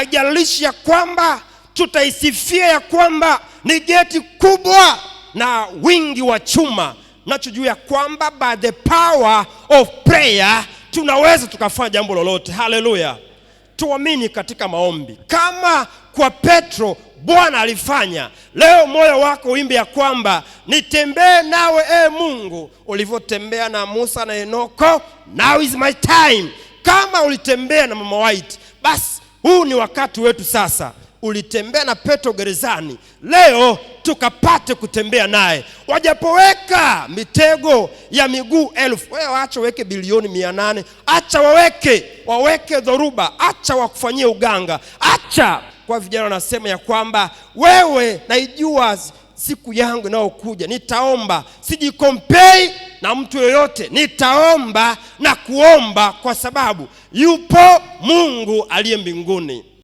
Haijalishi ya kwamba tutaisifia ya kwamba ni geti kubwa na wingi wa chuma, nachojua ya kwamba by the power of prayer tunaweza tukafanya jambo lolote. Haleluya. Tuamini katika maombi kama kwa Petro Bwana alifanya. Leo moyo wako uimbe ya kwamba nitembee nawe Mungu ulivyotembea na Musa na Enoko. Now is my time. Kama ulitembea na Mama White, basi huu ni wakati wetu sasa. Ulitembea na Petro gerezani, leo tukapate kutembea naye. Wajapoweka mitego ya miguu 1000, wewe acha weke bilioni 800, acha waweke dhoruba, acha wakufanyie uganga, acha. Kwa vijana wanasema ya kwamba wewe naijua siku yangu inayokuja, nitaomba, sijikompei na mtu yoyote, nitaomba na kuomba kwa sababu yupo Mungu aliye mbinguni.